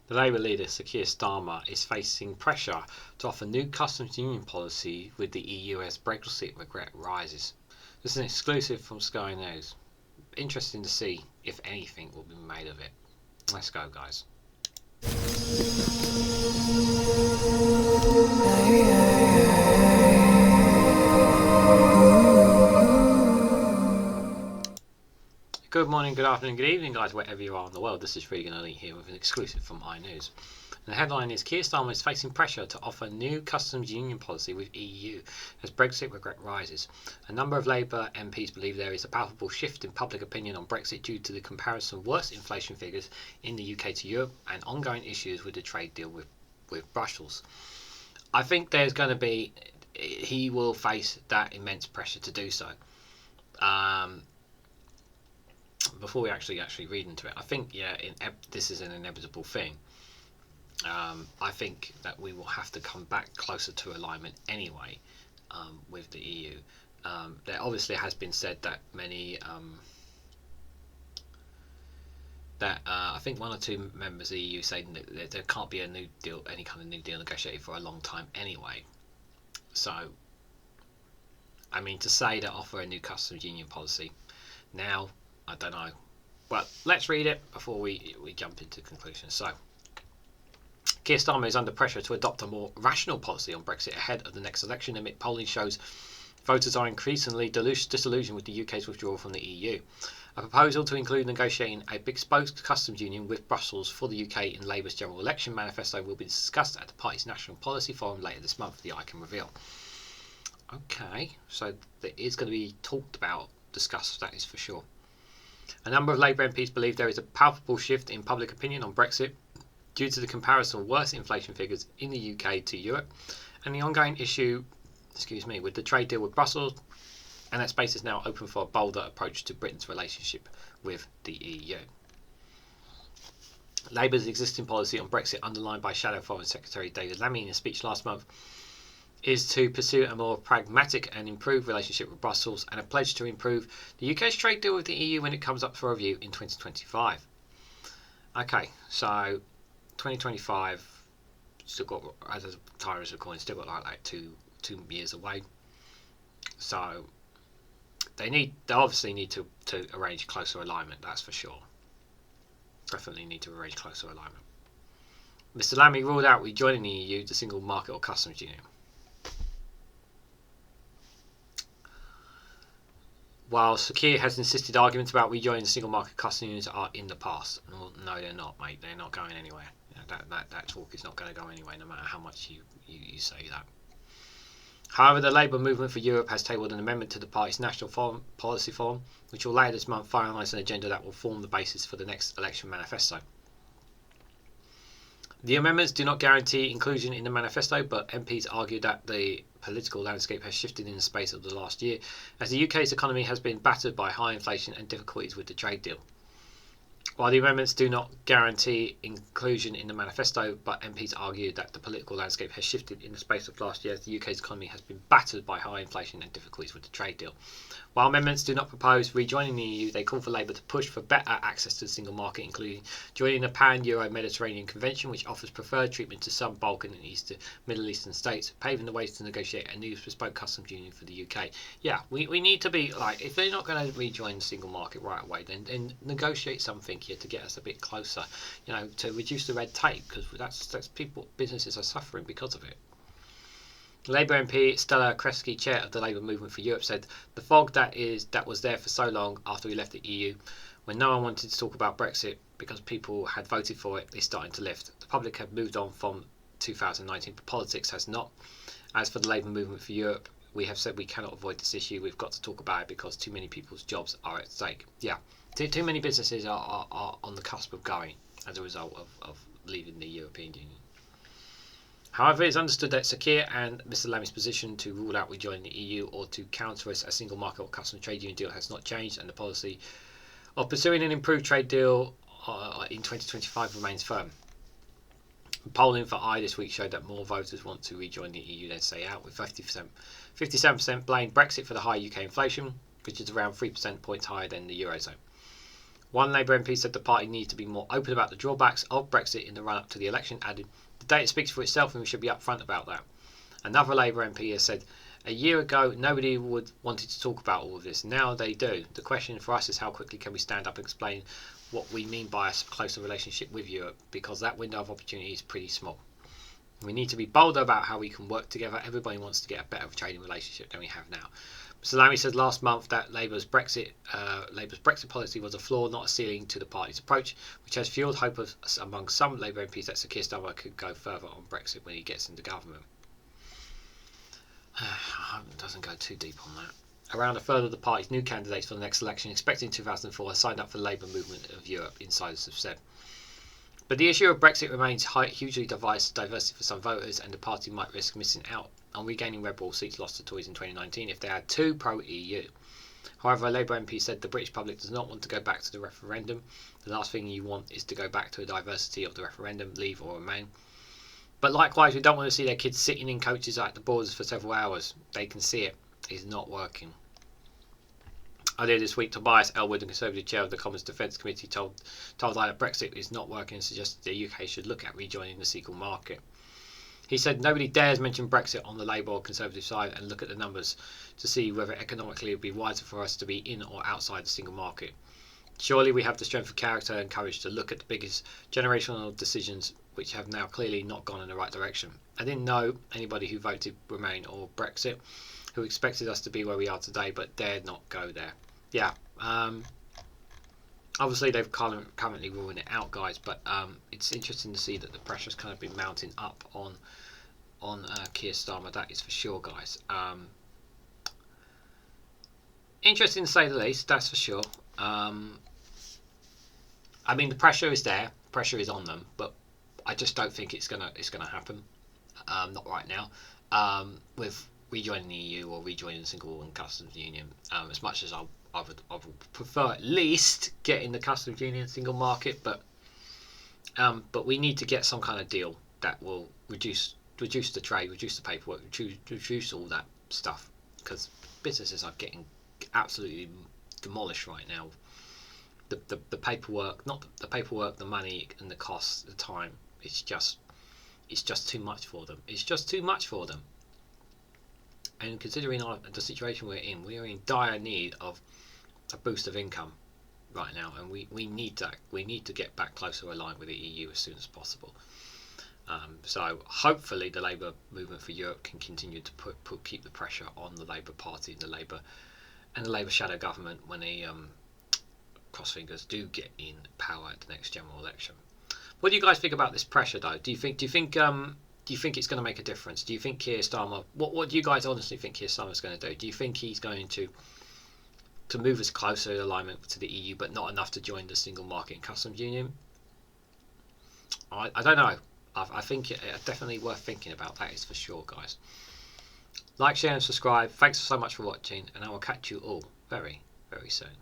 The Labour leader, Sir Keir Starmer, is facing pressure to offer new customs union policy with the EU as Brexit regret rises. This is an exclusive from Sky News. Interesting to see if anything will be made of it. Let's go, guys. Good morning, good afternoon, good evening, guys, wherever you are in the world. This is REGANELITE here with an exclusive from iNews. And the headline is Keir Starmer is facing pressure to offer new customs union policy with EU as Brexit regret rises. A number of Labour MPs believe there is a palpable shift in public opinion on Brexit due to the comparison of worse inflation figures in the UK to Europe and ongoing issues with the trade deal with Brussels. I think there's going to be, he will face that immense pressure to do so. Before we actually read into it, I think this is an inevitable thing. I think that we will have to come back closer to alignment anyway with the EU. There obviously has been said that many I think one or two members of the EU saying that there can't be a new deal, any kind of new deal negotiated for a long time anyway. So, I mean, to say that offer a new customs union policy now, I don't know. But let's read it before we jump into conclusions. So, Keir Starmer is under pressure to adopt a more rational policy on Brexit ahead of the next election amid polling shows voters are increasingly disillusioned with the UK's withdrawal from the EU. A proposal to include negotiating a bespoke customs union with Brussels for the UK in Labour's general election manifesto will be discussed at the party's National Policy Forum later this month, the ICAN reveal. Okay, so there is going to be talked about, discussed, that is for sure. A number of Labour MPs believe there is a palpable shift in public opinion on Brexit due to the comparison of worse inflation figures in the UK to Europe and the ongoing issue with the trade deal with Brussels, and that space is now open for a bolder approach to Britain's relationship with the EU. Labour's existing policy on Brexit, underlined by Shadow Foreign Secretary David Lammy in a speech last month, is to pursue a more pragmatic and improved relationship with Brussels and a pledge to improve the UK's trade deal with the EU when it comes up for review in 2025. Okay, so 2025 still got, as of time of recording, still got like 2 years away. So they obviously need to arrange closer alignment, that's for sure. Definitely need to arrange closer alignment. Mr. Lammy ruled out rejoining the EU, the single market or customs union. While Sir Keir has insisted arguments about rejoining the single market customs unions are in the past. Well, no, they're not, mate. They're not going anywhere. That talk is not going to go anywhere, no matter how much you say that. However, the Labour Movement for Europe has tabled an amendment to the party's National Policy Forum, which will later this month finalise an agenda that will form the basis for the next election manifesto. The amendments do not guarantee inclusion in the manifesto, but MPs argue that the political landscape has shifted in the space of the last year, as the UK's economy has been battered by high inflation and difficulties with the trade deal. While the amendments do not guarantee inclusion in the manifesto, but MPs argue that the political landscape has shifted in the space of last year as the UK's economy has been battered by high inflation and difficulties with the trade deal. While amendments do not propose rejoining the EU, they call for Labour to push for better access to the single market, including joining the Pan-Euro-Mediterranean Convention, which offers preferred treatment to some Balkan and Middle Eastern states, paving the way to negotiate a new bespoke customs union for the UK. Yeah, we need to be like, if they're not going to rejoin the single market right away, then negotiate something here to get us a bit closer, to reduce the red tape, because that's businesses are suffering because of it. Labour MP Stella Kreski, chair of the Labour Movement for Europe, said the fog that was there for so long after we left the EU, when no one wanted to talk about Brexit because people had voted for it, is starting to lift. The public have moved on from 2019, but politics has not. As for the Labour Movement for Europe, we have said we cannot avoid this issue. We've got to talk about it because too many people's jobs are at stake. Yeah, too many businesses are on the cusp of going as a result of leaving the European Union. However, it is understood that Sir Keir and Mr Lammy's position to rule out rejoining the EU or to counter us a single market or customs trade union deal has not changed, and the policy of pursuing an improved trade deal in 2025 remains firm. Polling for I this week showed that more voters want to rejoin the EU than stay out, with 57% blame Brexit for the high UK inflation, which is around 3% points higher than the Eurozone. One Labour MP said the party needs to be more open about the drawbacks of Brexit in the run-up to the election, adding, "The data speaks for itself and we should be upfront about that." Another Labour MP has said, "A year ago, nobody would wanted to talk about all of this. Now they do. The question for us is how quickly can we stand up and explain what we mean by a closer relationship with Europe, because that window of opportunity is pretty small. We need to be bolder about how we can work together. Everybody wants to get a better trading relationship than we have now." Mr Lamy said last month that Labour's Brexit policy was a flaw, not a ceiling to the party's approach, which has fuelled hope among some Labour MPs that Sir Keir Starmer could go further on Brexit when he gets into government. Doesn't go too deep on that. Around a third of the party's new candidates for the next election, expected in 2004, have signed up for the Labour movement of Europe, insiders have said. But the issue of Brexit remains hugely divisive for some voters, and the party might risk missing out on regaining Red seats lost to Tories in 2019 if they had two pro-EU. However, a Labour MP said the British public does not want to go back to the referendum. The last thing you want is to go back to a diversity of the referendum, leave or remain. But likewise, we don't want to see their kids sitting in coaches at the borders for several hours. They can see it is not working. Earlier this week, Tobias Ellwood, the Conservative chair of the Commons Defence Committee, told I that Brexit is not working and suggested the UK should look at rejoining the single market. He said nobody dares mention Brexit on the Labour or Conservative side and look at the numbers to see whether economically it would be wiser for us to be in or outside the single market. Surely we have the strength of character and courage to look at the biggest generational decisions which have now clearly not gone in the right direction. I didn't know anybody who voted Remain or Brexit who expected us to be where we are today but dared not go there. Yeah, obviously they've currently ruling it out, guys, but it's interesting to see that the pressure's kind of been mounting up on Keir Starmer, that is for sure, guys. Interesting to say the least, that's for sure. I mean, the pressure is there, pressure is on them, but I just don't think it's gonna happen. Not right now. With rejoining the EU or rejoining the single and customs union, as much as I would prefer at least getting the customs union single market, but we need to get some kind of deal that will reduce the trade, reduce the paperwork, reduce all that stuff, because businesses are getting absolutely demolished right now. The paperwork, not the paperwork, the money and the costs, the time, it's just too much for them. It's just too much for them. And considering the situation we're in dire need of a boost of income right now, and we need that. We need to get back closer aligned with the EU as soon as possible. So hopefully the Labour movement for Europe can continue to keep the pressure on the Labour Party and the Labour shadow government when they cross fingers do get in power at the next general election. What do you guys think about this pressure, though? Do you think it's going to make a difference? Do you think Keir Starmer? What do you guys honestly think Keir Starmer is going to do? Do you think he's going to move us closer in alignment to the EU, but not enough to join the single market and customs union? I don't know. I think it's definitely worth thinking about. That is for sure, guys. Like, share, and subscribe. Thanks so much for watching, and I will catch you all very, very soon.